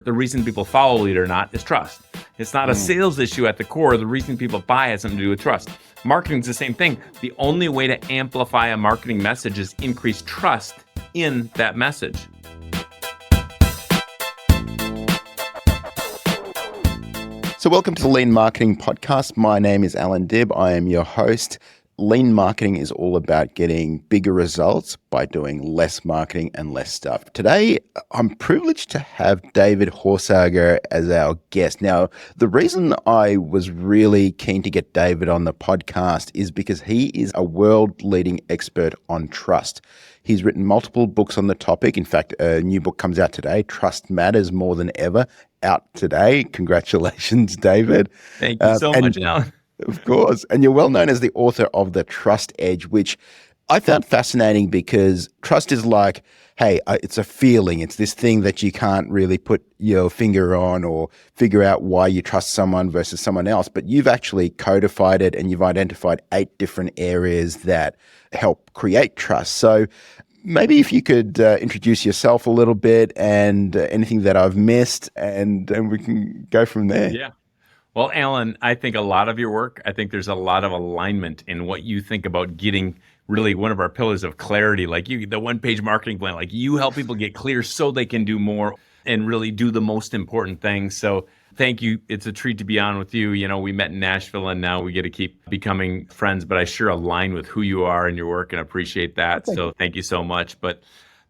The reason people follow a lead or not is trust. It's not a sales issue at the core. The reason people buy has something to do with trust. Marketing's the same thing. The only way to amplify a marketing message is increase trust in that message. So welcome to the Lean Marketing Podcast. My name is Allan Dib. I am your host. Lean marketing is all about getting bigger results by doing less marketing and less stuff. Today, I'm privileged to have David Horsager as our guest. Now, the reason I was really keen to get David on the podcast is because he is a world-leading expert on trust. He's written multiple books on the topic. In fact, a new book comes out today, Trust Matters More Than Ever, out today. Congratulations, David. Thank you so much, Allan. Of course. And you're well known as the author of The Trust Edge, which I found fascinating because trust is like, hey, it's a feeling. It's this thing that you can't really put your finger on or figure out why you trust someone versus someone else. But you've actually codified it and you've identified 8 different areas that help create trust. So maybe if you could introduce yourself a little bit and anything that I've missed, and we can go from there. Yeah. Well, Allan, I think a lot of your work, I think there's a lot of alignment in what you think about getting really one of our pillars of clarity, like you, the one-page marketing plan, like you help people get clear so they can do more and really do the most important things. So thank you. It's a treat to be on with you. You know, we met in Nashville and now we get to keep becoming friends, but I sure align with who you are and your work and appreciate that. So thank you so much. But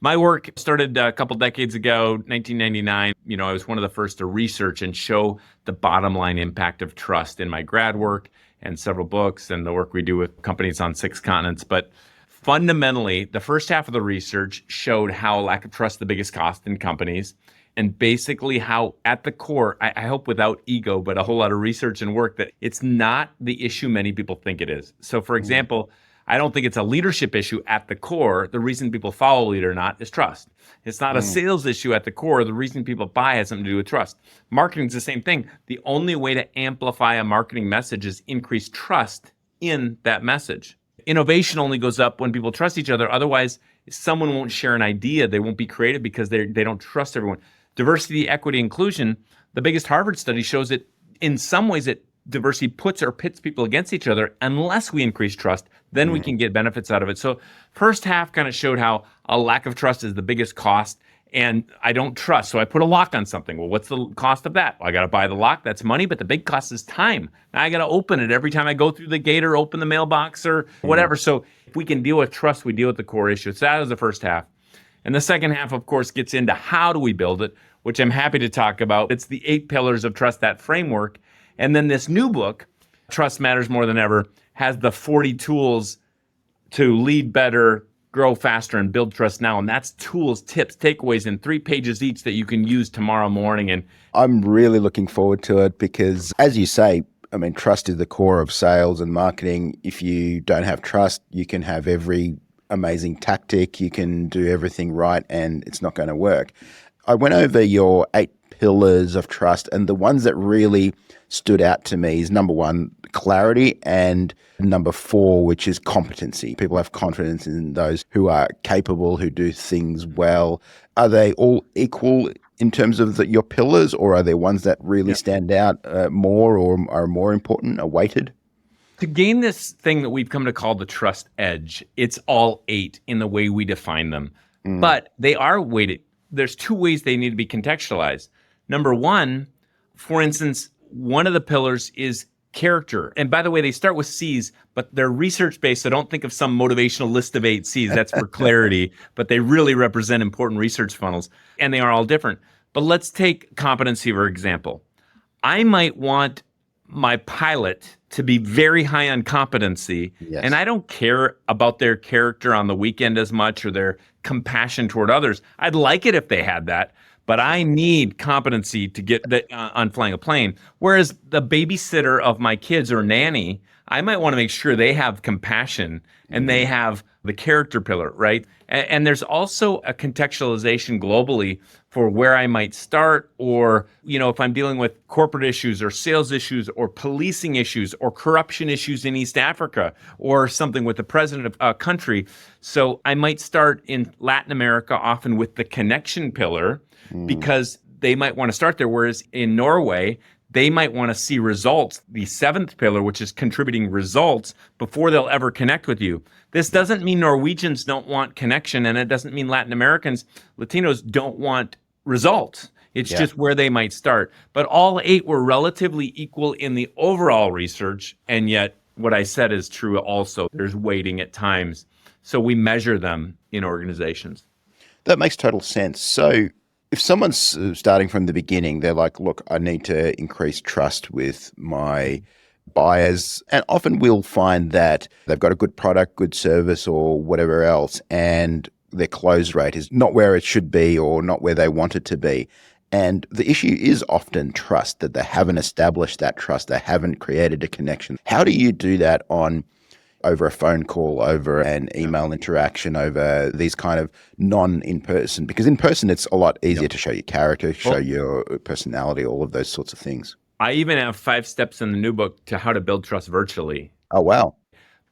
my work started a couple decades ago, 1999. You know, I was one of the first to research and show the bottom line impact of trust in my grad work and several books and the work we do with companies on 6 continents. But fundamentally, the first half of the research showed how lack of trust is the biggest cost in companies, and basically how at the core, I hope without ego, but a whole lot of research and work, that it's not the issue many people think it is. So for example, I don't think it's a leadership issue at the core. The reason people follow a lead or not is trust. It's not a sales issue at the core. The reason people buy has something to do with trust. Marketing's the same thing. The only way to amplify a marketing message is increase trust in that message. Innovation only goes up when people trust each other. Otherwise, someone won't share an idea. They won't be creative because they don't trust everyone. Diversity, equity, inclusion, the biggest Harvard study shows that in some ways diversity puts or pits people against each other. Unless we increase trust, then we can get benefits out of it. So first half kind of showed how a lack of trust is the biggest cost, and I don't trust. So I put a lock on something. Well, what's the cost of that? Well, I got to buy the lock. That's money, but the big cost is time. Now I got to open it every time I go through the gate or open the mailbox or whatever. So if we can deal with trust, we deal with the core issue. So that was the first half. And the second half, of course, gets into how do we build it, which I'm happy to talk about. It's the 8 pillars of trust, that framework. And then this new book, Trust Matters More Than Ever, has the 40 tools to lead better, grow faster, and build trust now. And that's tools, tips, takeaways in 3 pages each that you can use tomorrow morning. And I'm really looking forward to it because, as you say, I mean, trust is the core of sales and marketing. If you don't have trust, you can have every amazing tactic, you can do everything right, and it's not going to work. I went over your 8 pillars of trust, and the ones that really stood out to me is number 1, clarity, and number 4, which is competency. People have confidence in those who are capable, who do things well. Are they all equal in terms of your pillars, or are there ones that really stand out more or are more important, are weighted? To gain this thing that we've come to call the trust edge, it's all 8 in the way we define them. But they are weighted. There's 2 ways they need to be contextualized. Number 1, for instance, one of the pillars is character. And by the way, they start with C's, but they're research-based, so don't think of some motivational list of 8 C's. That's for clarity, but they really represent important research funnels, and they are all different. But let's take competency, for example. I might want my pilot to be very high on competency, and I don't care about their character on the weekend as much or their compassion toward others. I'd like it if they had that, but I need competency to get on flying a plane. Whereas the babysitter of my kids or nanny, I might want to make sure they have compassion and they have the character pillar, right? And there's also a contextualization globally for where I might start, or, you know, if I'm dealing with corporate issues or sales issues or policing issues or corruption issues in East Africa or something with the president of a country. So I might start in Latin America, often with the connection pillar, because they might want to start there. Whereas in Norway, they might want to see results, the seventh pillar, which is contributing results before they'll ever connect with you. This doesn't mean Norwegians don't want connection, and it doesn't mean Latin Americans, Latinos don't want results. It's just where they might start. But all 8 were relatively equal in the overall research, and yet what I said is true also. There's weighting at times. So we measure them in organizations. That makes total sense. So if someone's starting from the beginning, they're like, look, I need to increase trust with my buyers. And often we'll find that they've got a good product, good service, or whatever else, and their close rate is not where it should be or not where they want it to be. And the issue is often trust, that they haven't established that trust. They haven't created a connection. How do you do that over a phone call, over an email interaction, over these kind of non-in-person? Because in person, it's a lot easier to show your character, show your personality, all of those sorts of things. I even have 5 steps in the new book to how to build trust virtually. Oh, wow.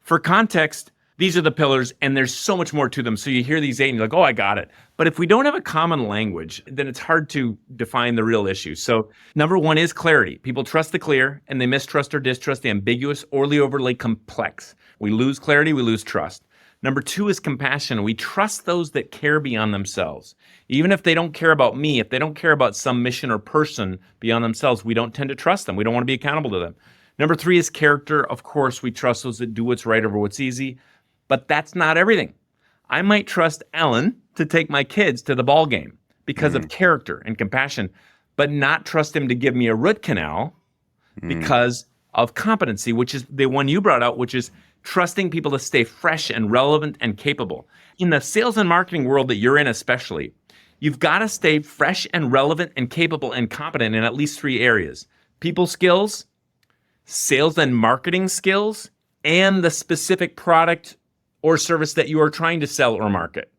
For context, these are the pillars, and there's so much more to them. So you hear these 8 and you're like, oh, I got it. But if we don't have a common language, then it's hard to define the real issue. So number 1 is clarity. People trust the clear, and they mistrust or distrust the ambiguous or the overly complex. We lose clarity, we lose trust. Number 2 is compassion. We trust those that care beyond themselves. Even if they don't care about me, if they don't care about some mission or person beyond themselves, we don't tend to trust them. We don't want to be accountable to them. Number 3 is character. Of course, we trust those that do what's right over what's easy. But that's not everything. I might trust Allan to take my kids to the ball game because of character and compassion, but not trust him to give me a root canal because of competency, which is the one you brought out, which is trusting people to stay fresh and relevant and capable. In the sales and marketing world that you're in especially, you've got to stay fresh and relevant and capable and competent in at least 3 areas: people skills, sales and marketing skills, and the specific product or service that you are trying to sell or market.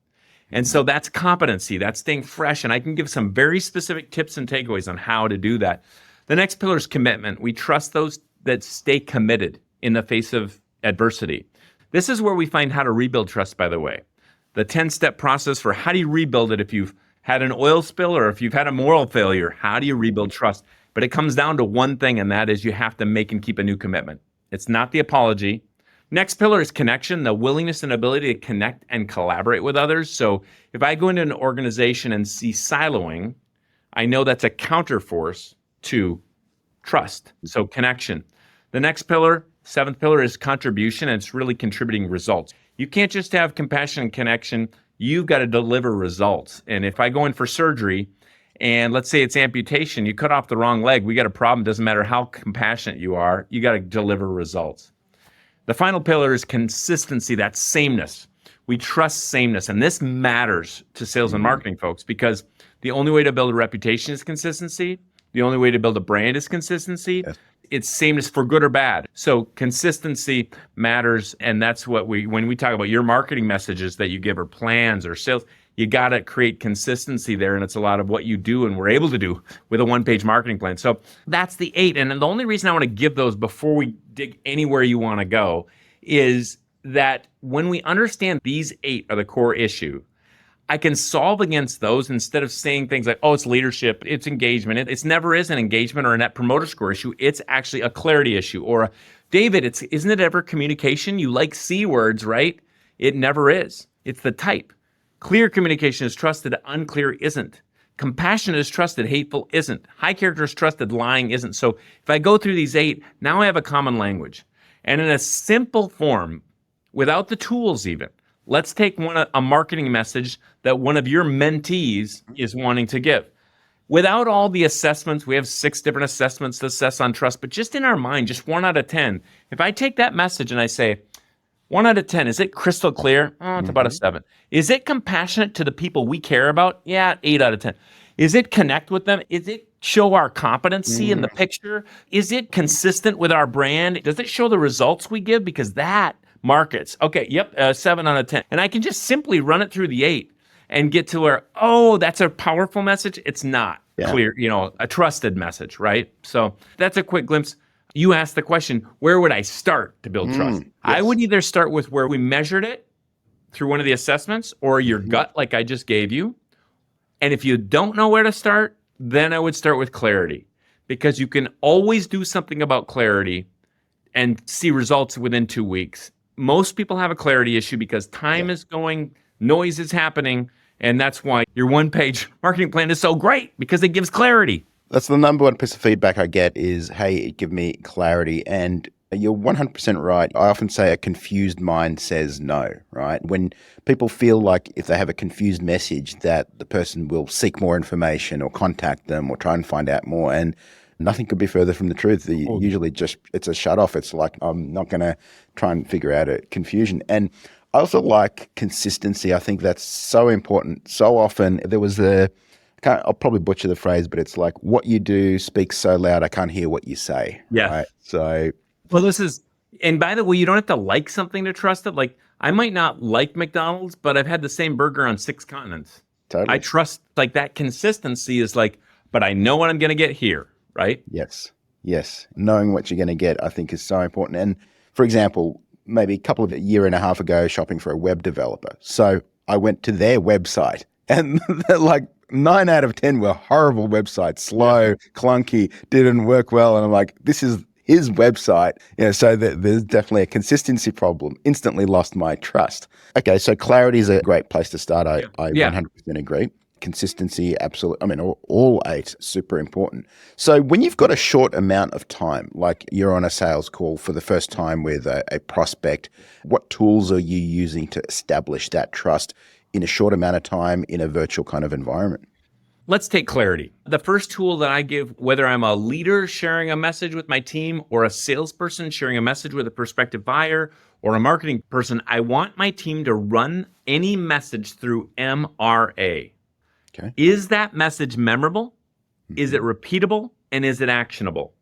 And so that's competency, that's staying fresh. And I can give some very specific tips and takeaways on how to do that. The next pillar is commitment. We trust those that stay committed in the face of adversity. This is where we find how to rebuild trust, by the way. The 10-step process for how do you rebuild it if you've had an oil spill or if you've had a moral failure. How do you rebuild trust? But it comes down to one thing, and that is you have to make and keep a new commitment. It's not the apology. Next pillar is connection, the willingness and ability to connect and collaborate with others. So if I go into an organization and see siloing, I know that's a counterforce to trust. So connection. The next pillar, 7th pillar, is contribution, and it's really contributing results. You can't just have compassion and connection. You've got to deliver results. And if I go in for surgery and let's say it's amputation, you cut off the wrong leg, we got a problem. Doesn't matter how compassionate you are, you got to deliver results. The final pillar is consistency, that's sameness. We trust sameness, and this matters to sales and marketing folks because the only way to build a reputation is consistency. The only way to build a brand is consistency. Yes. It's sameness for good or bad. So consistency matters, and that's what when we talk about your marketing messages that you give or plans or sales, you got to create consistency there, and it's a lot of what you do and we're able to do with a one-page marketing plan. So that's the 8. And the only reason I want to give those before we dig anywhere you want to go is that when we understand these 8 are the core issue, I can solve against those instead of saying things like, oh, it's leadership, it's engagement. It's never is an engagement or a net promoter score issue. It's actually a clarity issue. Or, David, isn't it ever communication? You like C words, right? It never is. It's the type. Clear communication is trusted, unclear isn't. Compassion is trusted, hateful isn't. High character is trusted, lying isn't. So if I go through these 8, now I have a common language. And in a simple form, without the tools even, let's take a marketing message that one of your mentees is wanting to give. Without all the assessments, we have 6 different assessments to assess on trust, but just in our mind, just 1 out of 10. If I take that message and I say, 1 out of 10, is it crystal clear? Oh, it's about a 7. Is it compassionate to the people we care about? Yeah, 8 out of 10. Is it connect with them? Is it show our competency in the picture? Is it consistent with our brand? Does it show the results we give? Because that markets. Okay, yep, 7 out of 10. And I can just simply run it through the 8 and get to where, oh, that's a powerful message. It's not clear, a trusted message, right? So that's a quick glimpse. You asked the question, where would I start to build trust? Yes. I would either start with where we measured it through one of the assessments or your gut like I just gave you. And if you don't know where to start, then I would start with clarity, because you can always do something about clarity and see results within 2 weeks. Most people have a clarity issue because time is going, noise is happening, and that's why your one-page marketing plan is so great, because it gives clarity. That's the number one piece of feedback I get is, hey, give me clarity. And you're 100% right. I often say a confused mind says no, right? When people feel like if they have a confused message that the person will seek more information or contact them or try and find out more. And nothing could be further from the truth. Usually just it's a shut off. It's like, I'm not going to try and figure out a confusion. And I also like consistency. I think that's so important. So often there was I'll probably butcher the phrase, but it's like, what you do speaks so loud, I can't hear what you say. Yes. Right? So, well, and by the way, you don't have to like something to trust it. Like, I might not like McDonald's, but I've had the same burger on 6 continents. totally. I trust, like, that consistency is like, but I know what I'm going to get here, right? Yes. Knowing what you're going to get, I think, is so important. And for example, maybe a year and a half ago, shopping for a web developer. So I went to their website and they're like, 9 out of 10 were horrible websites, slow, clunky, didn't work well. And I'm like, this is his website. So there's definitely a consistency problem. Instantly lost my trust. Okay, so clarity is a great place to start. I 100% agree. Consistency, absolutely. I mean, all 8, super important. So when you've got a short amount of time, like you're on a sales call for the first time with a prospect, what tools are you using to establish that trust in a short amount of time in a virtual kind of environment? Let's take clarity. The first tool that I give, whether I'm a leader sharing a message with my team or a salesperson sharing a message with a prospective buyer or a marketing person, I want my team to run any message through MRA. Okay. Is that message memorable? Is it repeatable? And is it actionable?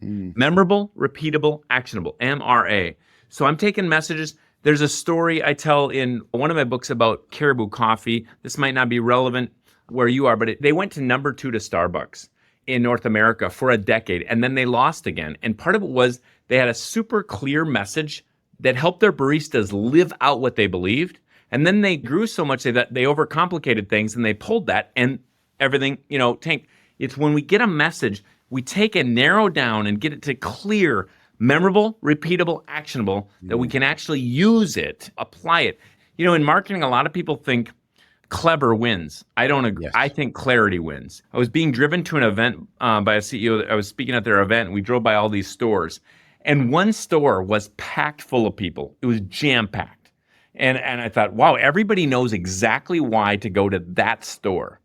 Memorable, repeatable, actionable, MRA. So I'm taking messages. There's a story I tell in one of my books about Caribou Coffee. This might not be relevant where you are, but they went to number 2 to Starbucks in North America for a decade, and then they lost again. And part of it was they had a super clear message that helped their baristas live out what they believed. And then they grew so much that they overcomplicated things, and they pulled that, and everything, tanked. It's when we get a message, we take and narrow down and get it to clear, memorable, repeatable, actionable, that we can actually use it, apply it. In marketing, a lot of people think clever wins. I don't agree. Yes. I think clarity wins. I was being driven to an event by a CEO. I was speaking at their event, and we drove by all these stores. And one store was packed full of people. It was jam-packed. And I thought, wow, everybody knows exactly why to go to that store.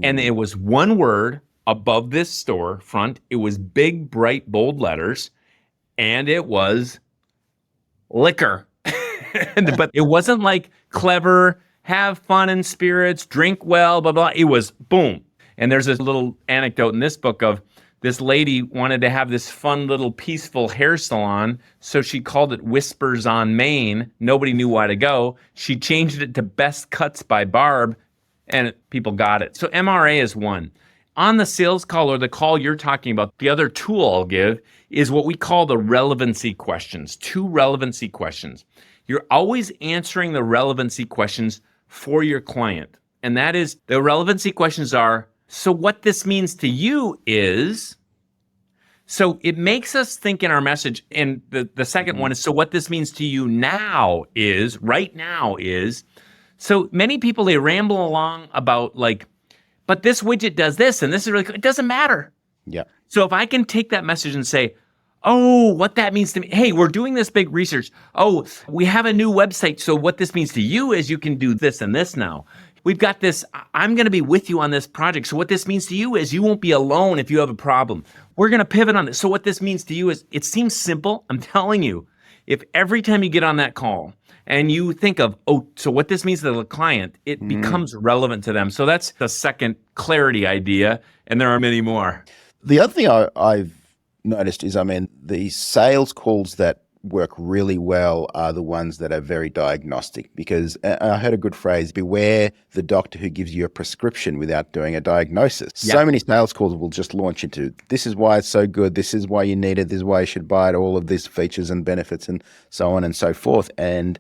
And it was one word above this store front. It was big, bright, bold letters. And it was liquor. But it wasn't like clever, have fun and spirits, drink well, blah, blah. It was boom. And there's this little anecdote in this book of this lady wanted to have this fun little peaceful hair salon, so she called it Whispers on Main. Nobody knew why to go. She changed it to Best Cuts by Barb, and people got it. So MRA is one. On the sales call or the call you're talking about, the other tool I'll give is what we call the relevancy questions. 2 relevancy questions. You're always answering the relevancy questions for your client. And that is, the relevancy questions are, so what this means to you is, so it makes us think in our message. And the second one is, so what this means to you now is, right now is. So many people, they ramble along about like, but this widget does this, and this is really cool. It doesn't matter. Yeah. So if I can take that message and say, oh, what that means to me. Hey, we're doing this big research. Oh, we have a new website. So what this means to you is you can do this and this now. We've got this, I'm going to be with you on this project. So what this means to you is you won't be alone if you have a problem. We're going to pivot on this. So what this means to you is, it seems simple. I'm telling you, if every time you get on that call and you think of, oh, so what this means to the client, it becomes relevant to them. So that's the second clarity idea. And there are many more. The other thing I've noticed is, the sales calls that work really well are the ones that are very diagnostic, because I heard a good phrase, beware the doctor who gives you a prescription without doing a diagnosis. Yeah. So many sales calls will just launch into, this is why it's so good, this is why you need it, this is why you should buy it, all of these features and benefits and so on and so forth. And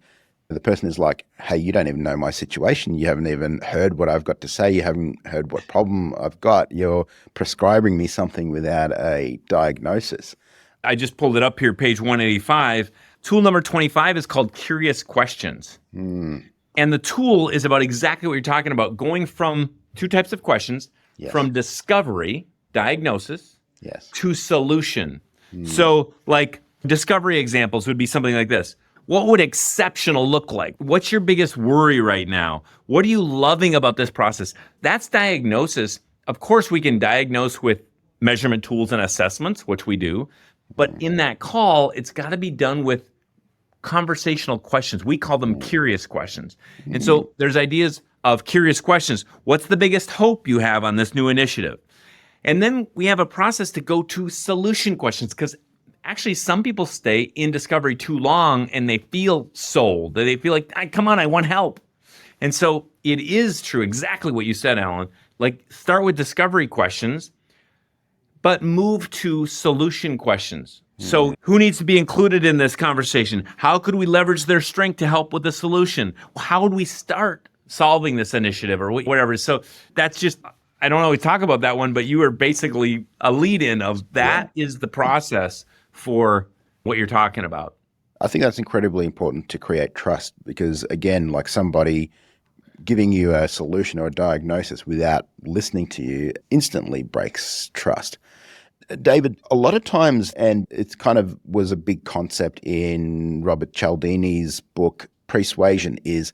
The person is like, hey, you don't even know my situation. You haven't even heard what I've got to say. You haven't heard what problem I've got. You're prescribing me something without a diagnosis. I just pulled it up here, page 185. Tool number 25 is called Curious Questions. And the tool is about exactly what you're talking about, going from two types of questions, Yes. from discovery, diagnosis, Yes. to solution. So, like, discovery examples would be something like this. What would exceptional look like? What's your biggest worry right now? What are you loving about this process? That's diagnosis. Of course, we can diagnose with measurement tools and assessments, which we do. But in that call, it's got to be done with conversational questions. We call them curious questions. And so there's ideas of curious questions. What's the biggest hope you have on this new initiative? And then we have a process to go to solution questions, because actually some people stay in discovery too long and they feel sold. They feel like, come on, I want help. And so it is true, exactly what you said, Allan. Like, start with discovery questions, but move to solution questions. So who needs to be included in this conversation? How could we leverage their strength to help with the solution? How would we start solving this initiative or whatever? So that's just, I don't always talk about that one, but you are basically a lead in of that is the process for what you're talking about. I think that's incredibly important to create trust because, again, like somebody giving you a solution or a diagnosis without listening to you instantly breaks trust. David, a lot of times, and it kind of was a big concept in Robert Cialdini's book, Persuasion, is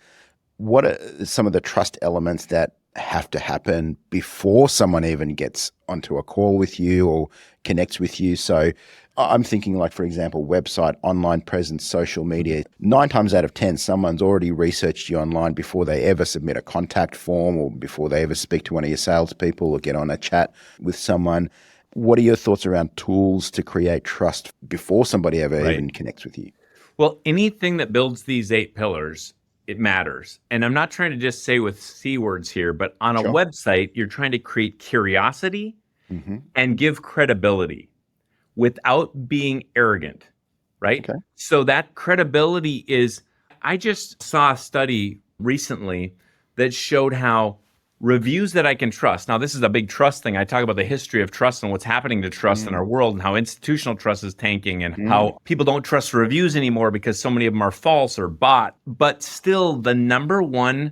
what are some of the trust elements that have to happen before someone even gets onto a call with you or connects with you? So I'm thinking, like, for example, website, online presence, social media. 9 times out of 10, someone's already researched you online before they ever submit a contact form or before they ever speak to one of your salespeople or get on a chat with someone. What are your thoughts around tools to create trust before somebody ever even connects with you? Well, anything that builds these 8 pillars, it matters. And I'm not trying to just say with C words here, but on a website, you're trying to create curiosity and give credibility without being arrogant, right? Okay. So that credibility is, I just saw a study recently that showed how reviews that I can trust. Now, this is a big trust thing. I talk about the history of trust and what's happening to trust in our world and how institutional trust is tanking and how people don't trust reviews anymore because so many of them are false or bought. But still, the number one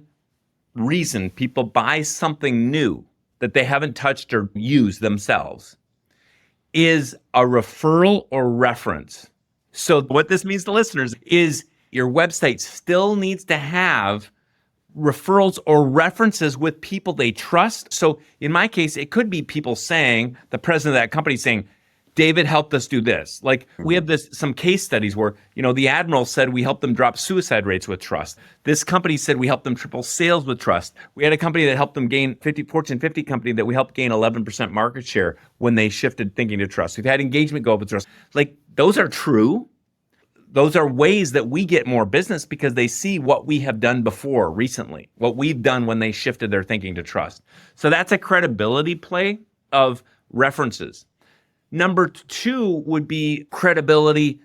reason people buy something new that they haven't touched or used themselves is a referral or reference. So what this means to listeners is your website still needs to have referrals or references with people they trust. So in my case, it could be people saying, the president of that company saying, David helped us do this. Like, we have some case studies where, the admiral said we helped them drop suicide rates with trust. This company said we helped them triple sales with trust. We had a company that helped them gain Fortune 50 company that we helped gain 11% market share when they shifted thinking to trust. We've had engagement go up with trust. Like, those are true. Those are ways that we get more business because they see what we have done before recently, what we've done when they shifted their thinking to trust. So that's a credibility play of references. Number 2 would be credibility.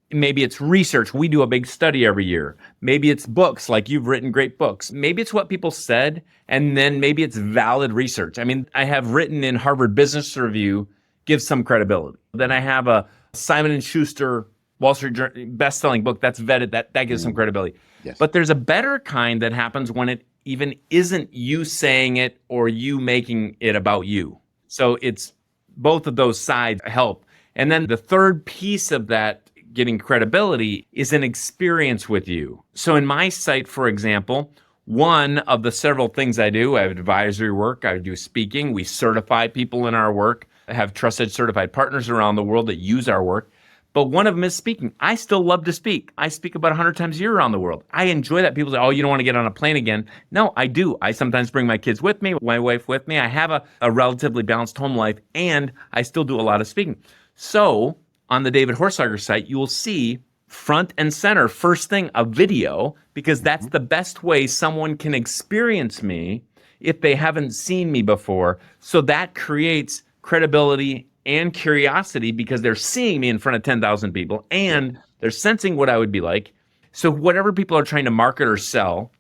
Maybe it's research. We do a big study every year. Maybe it's books, like you've written great books. Maybe it's what people said, and then maybe it's valid research. I mean, I have written in Harvard Business Review, gives some credibility. Then I have a Simon & Schuster Wall Street Journal best-selling book that's vetted, that gives some credibility. Yes. But there's a better kind that happens when it even isn't you saying it or you making it about you. So it's both of those sides help. And then the third piece of that getting credibility is an experience with you. So in my site, for example, one of the several things I do, I have advisory work, I do speaking, we certify people in our work, I have trusted certified partners around the world that use our work. But one of them is speaking. I still love to speak. I speak about 100 times a year around the world. I enjoy that. People say, oh, you don't want to get on a plane again. No, I do. I sometimes bring my kids with me, my wife with me. I have a relatively balanced home life, and I still do a lot of speaking. So on the David Horsager site, you will see front and center, first thing, a video, because that's the best way someone can experience me if they haven't seen me before. So that creates credibility and curiosity because they're seeing me in front of 10,000 people and they're sensing what I would be like. So whatever people are trying to market or sell,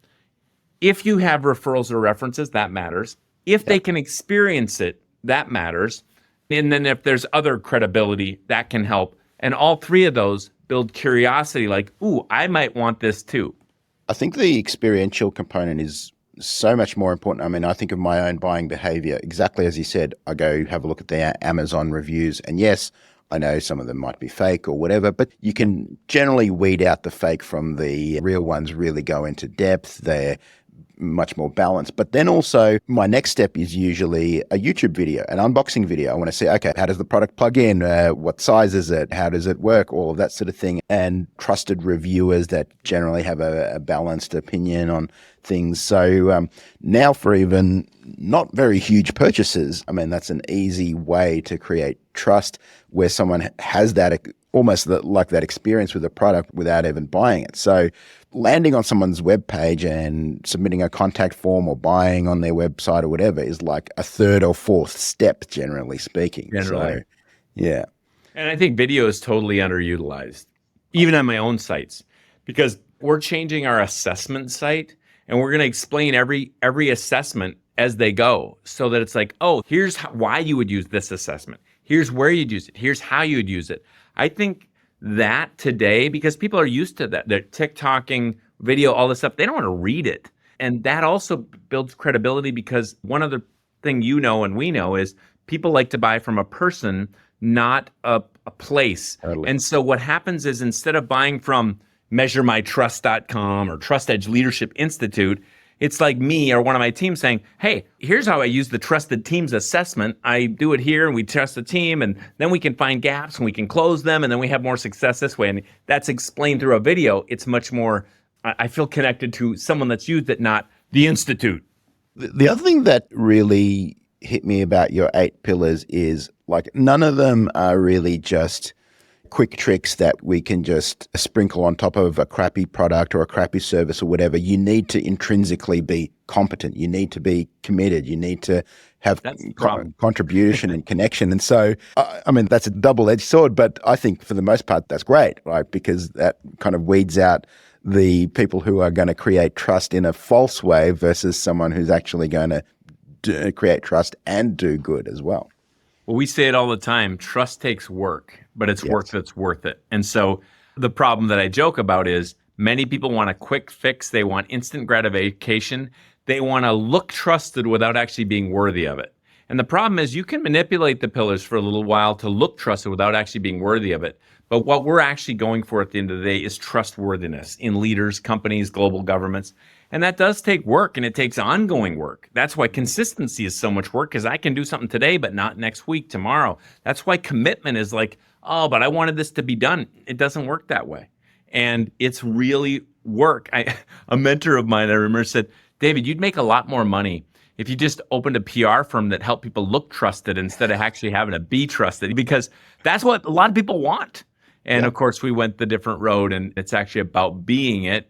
if you have referrals or references, that matters. If they can experience it, that matters. And then if there's other credibility, that can help. And all three of those build curiosity, like, ooh, I might want this too. I think the experiential component is so much more important. I mean, I think of my own buying behavior exactly as you said. I go have a look at the Amazon reviews, and yes, I know some of them might be fake or whatever, but you can generally weed out the fake from the real ones, really go into depth. They're much more balanced. But then also my next step is usually a YouTube video, an unboxing video. I want to see, okay, how does the product plug in? What size is it? How does it work? All of that sort of thing. And trusted reviewers that generally have a balanced opinion on things. So now for even not very huge purchases, I mean, that's an easy way to create trust where someone has that almost like that experience with a product without even buying it. So landing on someone's webpage and submitting a contact form or buying on their website or whatever is like a third or fourth step, generally speaking. Generally. So, yeah. And I think video is totally underutilized, even on my own sites, because we're changing our assessment site and we're going to explain every assessment as they go so that it's like, oh, here's why you would use this assessment. Here's where you'd use it. Here's how you'd use it. I think that today, because people are used to that, they're TikToking, video, all this stuff, they don't want to read it. And that also builds credibility because one other thing you know and we know is people like to buy from a person, not a place. Totally. And so what happens is instead of buying from measuremytrust.com or Trust Edge Leadership Institute, it's like me or one of my team saying, hey, here's how I use the trusted teams assessment. I do it here and we trust the team and then we can find gaps and we can close them and then we have more success this way. And that's explained through a video. It's much more, I feel connected to someone that's used it, not the Institute. The other thing that really hit me about your 8 pillars is like none of them are really just quick tricks that we can just sprinkle on top of a crappy product or a crappy service or whatever. You need to intrinsically be competent. You need to be committed. You need to have contribution and connection. And so, I mean, that's a double-edged sword, but I think for the most part, that's great, right? Because that kind of weeds out the people who are going to create trust in a false way versus someone who's actually going to create trust and do good as well. Well, we say it all the time, trust takes work, but it's work that's worth it. And so the problem that I joke about is many people want a quick fix. They want instant gratification. They want to look trusted without actually being worthy of it. And the problem is you can manipulate the pillars for a little while to look trusted without actually being worthy of it. But what we're actually going for at the end of the day is trustworthiness in leaders, companies, global governments. And that does take work and it takes ongoing work. That's why consistency is so much work because I can do something today, but not next week, tomorrow. That's why commitment is like, oh, but I wanted this to be done. It doesn't work that way. And it's really work. A mentor of mine, I remember, said, David, you'd make a lot more money if you just opened a PR firm that helped people look trusted instead of actually having to be trusted, because that's what a lot of people want. And of course, we went the different road, and it's actually about being it.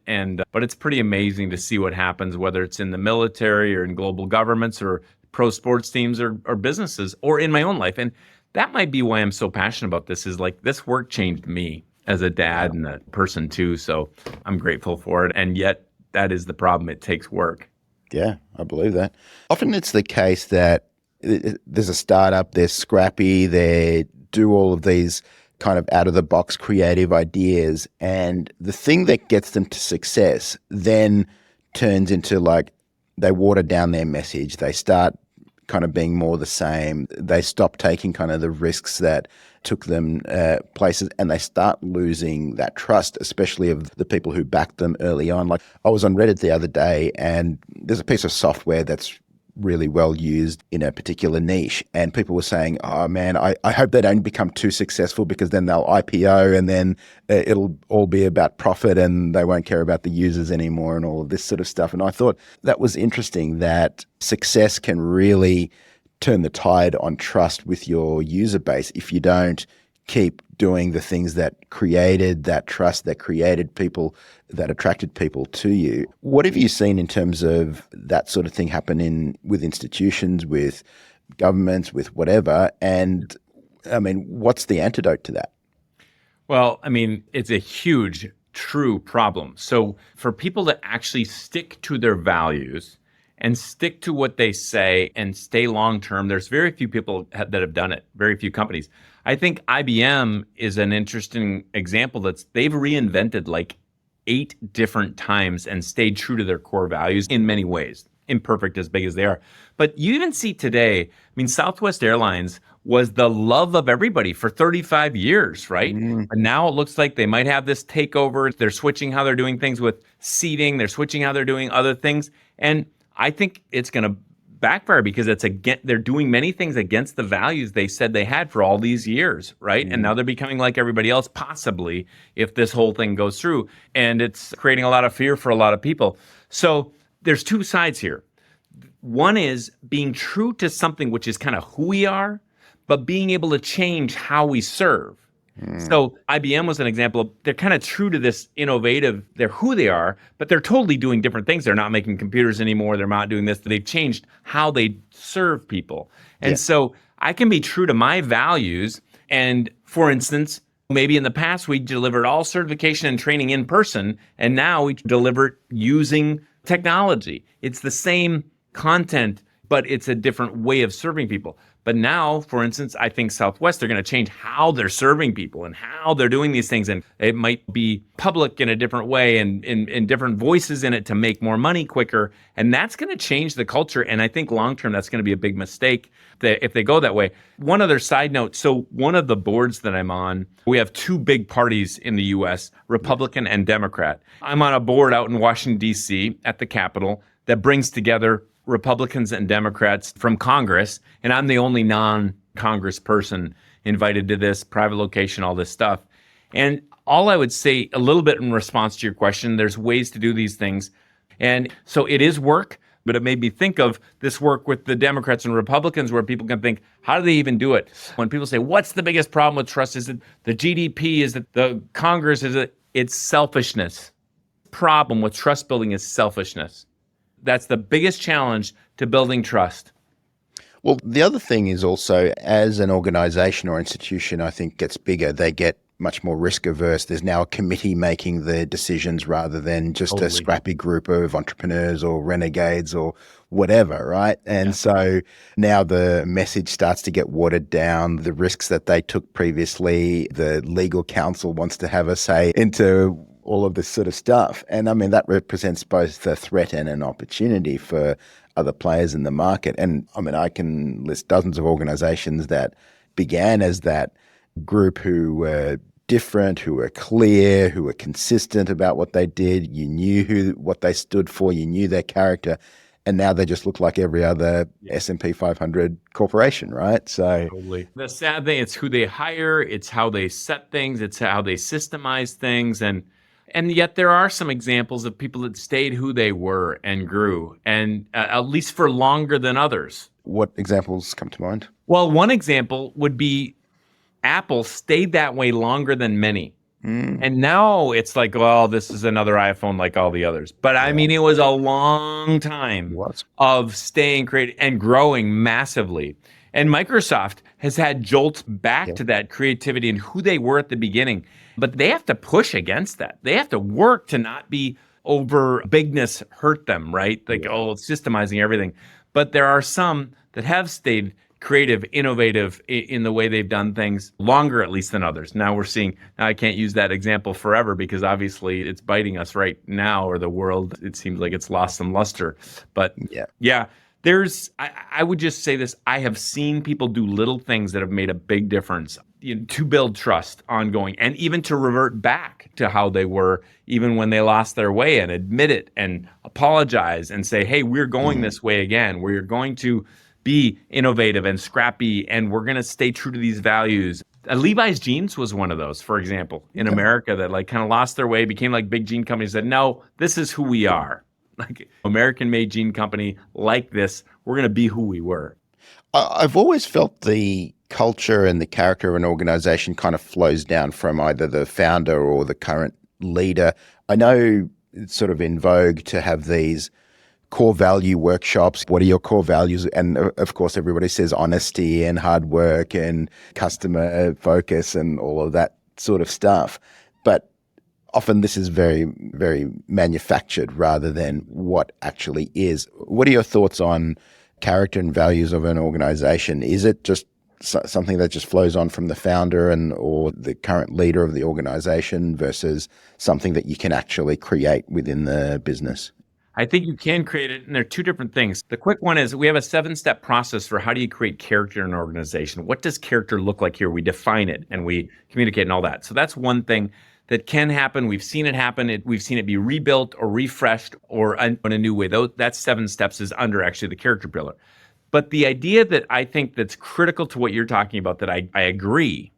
But it's pretty amazing to see what happens, whether it's in the military or in global governments or pro sports teams or businesses or in my own life. And that might be why I'm so passionate about this, is like this work changed me as a dad and a person too. So I'm grateful for it. And yet that is the problem. It takes work. Yeah, I believe that. Often it's the case that there's a startup, they're scrappy, they do all of these kind of out-of-the-box creative ideas, and the thing that gets them to success then turns into like they water down their message. They start kind of being more the same. They stop taking kind of the risks that took them places, and they start losing that trust, especially of the people who backed them early on. Like I was on Reddit the other day, and there's a piece of software that's really well used in a particular niche, and people were saying, oh man, I hope they don't become too successful because then they'll IPO and then it'll all be about profit and they won't care about the users anymore and all of this sort of stuff. And I thought that was interesting, that success can really turn the tide on trust with your user base if you don't keep doing the things that created that trust, that created people, that attracted people to you. What have you seen in terms of that sort of thing happen with institutions, with governments, with whatever? And I mean, what's the antidote to that? Well, I mean, it's a huge true problem. So for people to actually stick to their values and stick to what they say and stay long term, there's very few people that have done it, very few companies. I think IBM is an interesting example they've reinvented like 8 different times and stayed true to their core values in many ways, imperfect as big as they are. But you even see today, I mean, Southwest Airlines was the love of everybody for 35 years, right? Mm, But now it looks like they might have this takeover. They're switching how they're doing things with seating. They're switching how they're doing other things. And I think it's going to backfire because they're doing many things against the values they said they had for all these years, right? And mm. now they're becoming like everybody else, possibly, if this whole thing goes through. And it's creating a lot of fear for a lot of people. So there's two sides here. One is being true to something which is kind of who we are, but being able to change how we serve. So IBM was an example of they're kind of true to this innovative, they're who they are, but they're totally doing different things. They're not making computers anymore. They're not doing this. They've changed how they serve people. And Yeah. so I can be true to my values. And for instance, maybe in the past we delivered all certification and training in person, and now we deliver it using technology. It's the same content, but it's a different way of serving people. But now, for instance, I think Southwest, they're going to change how they're serving people and how they're doing these things. And it might be public in a different way and different voices in it to make more money quicker. And that's going to change the culture. And I think long term, that's going to be a big mistake if they go that way. One other side note. So one of the boards that I'm on, we have 2 big parties in the US, Republican and Democrat. I'm on a board out in Washington, D.C. at the Capitol that brings together Republicans and Democrats from Congress, and I'm the only non-Congress person invited to this private location, all this stuff. And all I would say a little bit in response to your question, there's ways to do these things. And so it is work, but it made me think of this work with the Democrats and Republicans where people can think, how do they even do it? When people say, what's the biggest problem with trust? Is it the GDP? Is it the Congress? It's selfishness. Problem with trust building is selfishness. That's the biggest challenge to building trust. Well, the other thing is also, as an organization or institution, I think gets bigger, they get much more risk averse. There's now a committee making the decisions rather than just a scrappy group of entrepreneurs or renegades or whatever, right? And so now the message starts to get watered down. The risks that they took previously, the legal counsel wants to have a say into all of this sort of stuff. And I mean, that represents both a threat and an opportunity for other players in the market. And I mean, I can list dozens of organizations that began as that group who were different, who were clear, who were consistent about what they did. You knew what they stood for, you knew their character. And now they just look like every other S&P 500 corporation, right? So totally. The sad thing, it's who they hire, it's how they set things, it's how they systemize things. And yet there are some examples of people that stayed who they were and grew, and at least for longer than others. what examples come to mind? Well, one example would be Apple stayed that way longer than many. And now it's like, well, this is another iPhone like all the others. But I mean, it was a long time of staying creative and growing massively. And Microsoft has had jolts back to that creativity and who they were at the beginning. But they have to push against that. They have to work to not be over bigness hurt them, right? Like, systemizing everything. But there are some that have stayed creative, innovative in the way they've done things longer, at least, than others. Now we're seeing, now I can't use that example forever because obviously it's biting us right now, or the world, it seems like it's lost some luster. But I would just say this, I have seen people do little things that have made a big difference, to build trust ongoing and even to revert back to how they were, even when they lost their way, and admit it and apologize and say, hey, we're going this way again. We're going to be innovative and scrappy, and we're going to stay true to these values. Levi's Jeans was one of those, for example, in America that like kind of lost their way, became like big jean companies, said, no, this is who we are. Like American-made jean company like this, we're going to be who we were. I've always felt the culture and the character of an organization kind of flows down from either the founder or the current leader. I know it's sort of in vogue to have these core value workshops. What are your core values? And of course, everybody says honesty and hard work and customer focus and all of that sort of stuff. But often this is very, very manufactured rather than what actually is. What are your thoughts on character and values of an organization? Is it just something that just flows on from the founder or the current leader of the organization versus something that you can actually create within the business? I think you can create it, and they're two different things. The quick one is we have a 7-step process for how do you create character in an organization. What does character look like here? We define it and we communicate and all that. So that's one thing that can happen. We've seen it happen. We've seen it be rebuilt or refreshed or in a new way. That 7 steps is under actually the character pillar. But the idea that I think that's critical to what you're talking about, that I agree,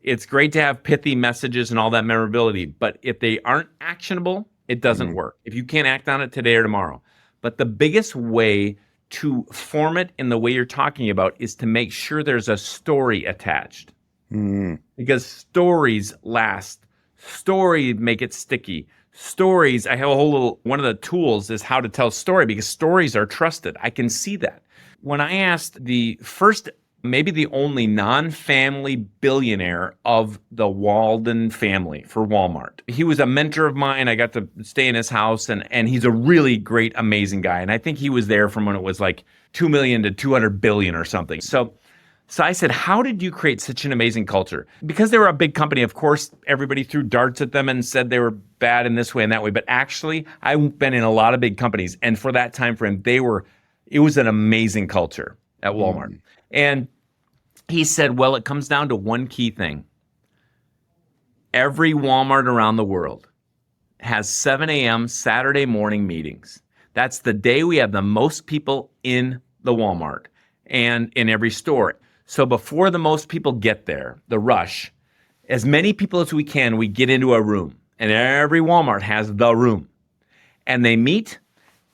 it's great to have pithy messages and all that memorability, but if they aren't actionable, it doesn't work. If you can't act on it today or tomorrow. But the biggest way to form it in the way you're talking about is to make sure there's a story attached. Because stories last. Stories make it sticky. Stories, I have a whole little, one of the tools is how to tell a story because stories are trusted. I can see that. When I asked the first, maybe the only non-family billionaire of the Walden family for Walmart. He was a mentor of mine. I got to stay in his house and he's a really great, amazing guy. And I think he was there from when it was like 2 million to 200 billion or something. So I said, how did you create such an amazing culture? Because they were a big company, of course, everybody threw darts at them and said they were bad in this way and that way. But actually, I've been in a lot of big companies. And for that time frame, it was an amazing culture at Walmart. And he said, well, it comes down to one key thing. Every Walmart around the world has 7 a.m. Saturday morning meetings. That's the day we have the most people in the Walmart and in every store. So before the most people get there, the rush, as many people as we can, we get into a room. And every Walmart has the room. And they meet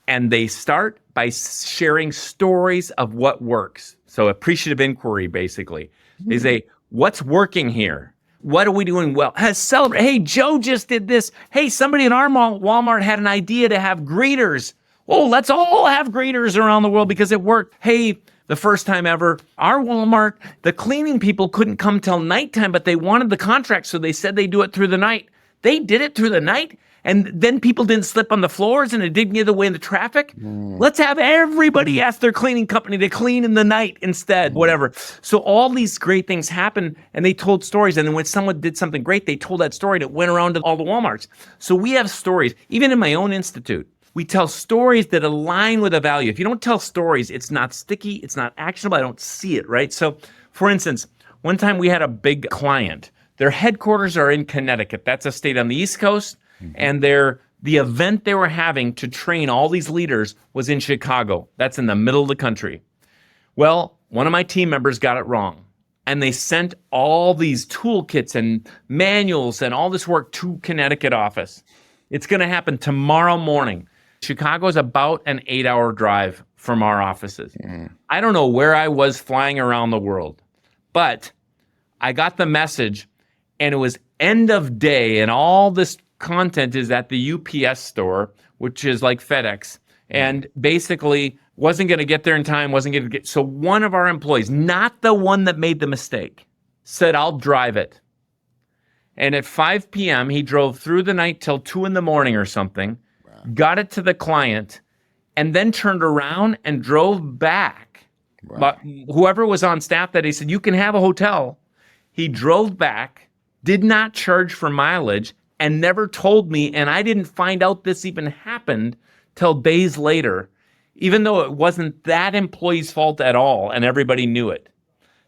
and they start by sharing stories of what works. So appreciative inquiry, basically. They say, what's working here? What are we doing well? Hey, Joe just did this. Hey, somebody in our Walmart had an idea to have greeters. Oh, let's all have greeters around the world because it worked. Hey, the first time ever, our Walmart, the cleaning people couldn't come till nighttime, but they wanted the contract, so they said they'd do it through the night. They did it through the night, and then people didn't slip on the floors and it didn't get away in the traffic. Let's have everybody ask their cleaning company to clean in the night instead, whatever. So all these great things happened, and they told stories, and then when someone did something great, they told that story, and it went around to all the Walmarts. So we have stories, even in my own institute. We tell stories that align with a value. If you don't tell stories, it's not sticky, it's not actionable, I don't see it, right? So, for instance, one time we had a big client. Their headquarters are in Connecticut. That's a state on the East Coast. And the event they were having to train all these leaders was in Chicago. That's in the middle of the country. Well, one of my team members got it wrong. And they sent all these toolkits and manuals and all this work to Connecticut office. It's going to happen tomorrow morning. Chicago is about an 8-hour drive from our offices. I don't know where I was flying around the world, but I got the message and it was end of day and all this content is at the UPS store, which is like FedEx, and basically wasn't going to get there in time, so one of our employees, not the one that made the mistake, said, I'll drive it. And at 5 p.m., he drove through the night till 2 in the morning or something, got it to the client, and then turned around and drove back. But whoever was on staff that day said, you can have a hotel. He drove back, did not charge for mileage, and never told me, and I didn't find out this even happened till days later, even though it wasn't that employee's fault at all, and everybody knew it.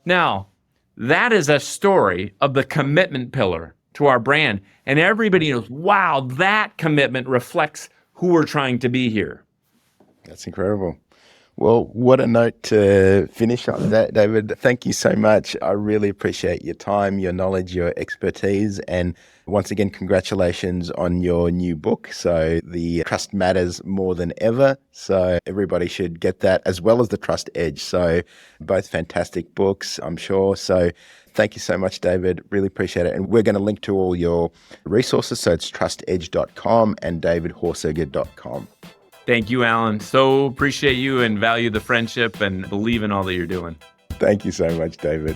Now, that is a story of the commitment pillar to our brand, and everybody knows, wow, that commitment reflects who we're trying to be here. That's incredible. Well, what a note to finish on that, David. Thank you so much. I really appreciate your time, your knowledge, your expertise. And once again, congratulations on your new book. So the Trust Matters More Than Ever. So everybody should get that, as well as the Trust Edge. So both fantastic books, I'm sure. So thank you so much, David. Really appreciate it. And we're going to link to all your resources. So it's trustedge.com and davidhorsager.com. Thank you, Allan. So appreciate you and value the friendship and believe in all that you're doing. Thank you so much, David.